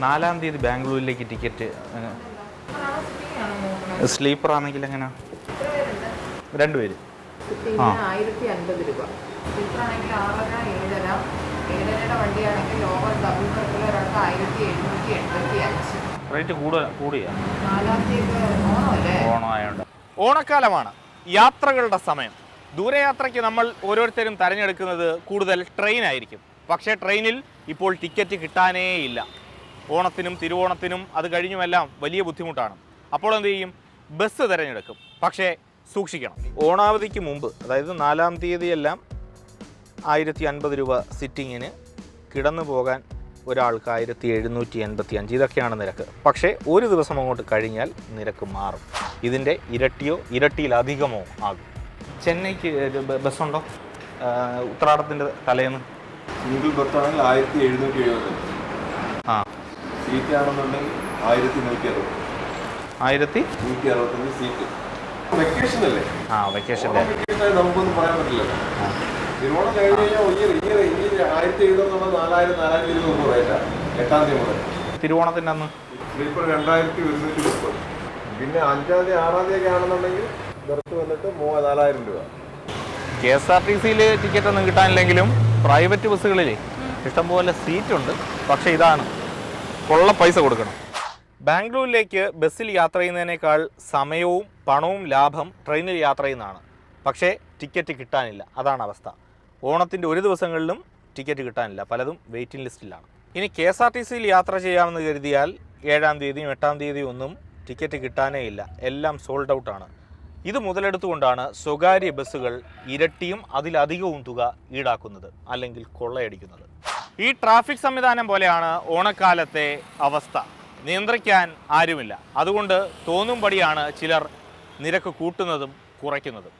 4-ാം തീയതി ബാംഗ്ലൂരിലേക്ക് ticket sleeper ആണെങ്കിൽ എങ്ങനെ? 2 പേര്. 1050 രൂപ. സ്ലീപ്പർ ആണെങ്കിൽ 6:30, 7:30 വണ്ടിയാണെങ്കിൽ ലോവർ ഡബിൾ ബർത്തിൽ ഒരാൾക്ക് 1785. റേറ്റ് കൂടിയ 4-ാം തീയതി ഓണമല്ലേ? ഓണമായോണ്ട്. ഓണക്കാലമാണ്, യാത്രകളുടെ സമയം. ദൂരയാത്രയ്ക്ക് നമ്മൾ ഓരോരുത്തരും തിരഞ്ഞെടുക്കുന്നത് കൂടുതൽ ട്രെയിൻ ആയിരിക്കും. പക്ഷേ ട്രെയിനിൽ ഇപ്പോൾ ടിക്കറ്റ് കിട്ടാനേ ഇല്ല. ഓണത്തിനും തിരുവോണത്തിനും അത് കഴിഞ്ഞുമെല്ലാം വലിയ ബുദ്ധിമുട്ടാണ്. അപ്പോൾ എന്ത് ചെയ്യും? ബസ് തിരഞ്ഞെടുക്കും. പക്ഷേ സൂക്ഷിക്കണം. ഓണാവധിക്ക് മുമ്പ്, അതായത് 4-ാം തീയതിയെല്ലാം 1050 രൂപ സിറ്റിങ്ങിന് കിടന്നു പോകാൻ ഒരാൾക്ക് 1785. ഇതൊക്കെയാണ് നിരക്ക്. പക്ഷേ ഒരു ദിവസം അങ്ങോട്ട് കഴിഞ്ഞാൽ നിരക്ക് മാറും. ഇതിൻ്റെ ഇരട്ടിയോ ഇരട്ടിയിലധികമോ ആകും. ചെന്നൈക്ക് ബസ്സുണ്ടോ? ഉത്രാടത്തിൻ്റെ തലേന്ന് സിംഗിൾ ബർത്താണെങ്കിൽ 1770. ആ, സീറ്റ് ആണെന്നുണ്ടെങ്കിൽ 1160 സീറ്റ്. വെക്കേഷൻ അല്ലേ? ആ, വെക്കേഷൻ്റെ നമുക്കൊന്നും പറയാൻ പറ്റില്ലല്ലോ. തിരുവോണം കഴിഞ്ഞ് കഴിഞ്ഞാൽ 1700 4000 റേറ്റാണ് 8-ാം തീയതി മുതൽ. തിരുവോണത്തിൻ്റെ അന്ന് സ്ലീപ്പർ 2130. പിന്നെ 5-ാം തീയതി 6-ാം തീയതി ഒക്കെ ആണെന്നുണ്ടെങ്കിൽ ബർത്ത് വന്നിട്ട് 4000 രൂപ. KSRTCയിൽ ടിക്കറ്റ് ഒന്നും കിട്ടാനില്ലെങ്കിലും പ്രൈവറ്റ് ബസ്സുകളിൽ ഇഷ്ടംപോലെ സീറ്റുണ്ട്. പക്ഷേ ഇതാണ്, കൊള്ള പൈസ കൊടുക്കണം. ബാംഗ്ലൂരിലേക്ക് ബസ്സിൽ യാത്ര ചെയ്യുന്നതിനേക്കാൾ സമയവും പണവും ലാഭം ട്രെയിനിൽ യാത്ര ചെയ്യുന്നതാണ്. പക്ഷേ ടിക്കറ്റ് കിട്ടാനില്ല, അതാണ് അവസ്ഥ. ഓണത്തിൻ്റെ ഒരു ദിവസങ്ങളിലും ടിക്കറ്റ് കിട്ടാനില്ല, പലതും വെയിറ്റിംഗ് ലിസ്റ്റിലാണ്. ഇനി KSRTCയിൽ യാത്ര ചെയ്യാമെന്ന് കരുതിയാൽ 7-ാം തീയതിയും 8-ാം തീയതിയും ഒന്നും ടിക്കറ്റ് കിട്ടാനേ ഇല്ല, എല്ലാം സോൾഡ് ഔട്ടാണ്. ഇത് മുതലെടുത്തുകൊണ്ടാണ് സ്വകാര്യ ബസ്സുകൾ ഇരട്ടിയും അതിലധികവും തുക ഈടാക്കുന്നത്, അല്ലെങ്കിൽ കൊള്ളയടിക്കുന്നത്. ഈ ട്രാഫിക് സംവിധാനം പോലെയാണ് ഓണക്കാലത്തെ അവസ്ഥ. നിയന്ത്രിക്കാൻ ആരുമില്ല. അതുകൊണ്ട് തോന്നുംപടിയാണ് ചിലർ നിരക്ക് കൂട്ടുന്നതും കുറയ്ക്കുന്നതും.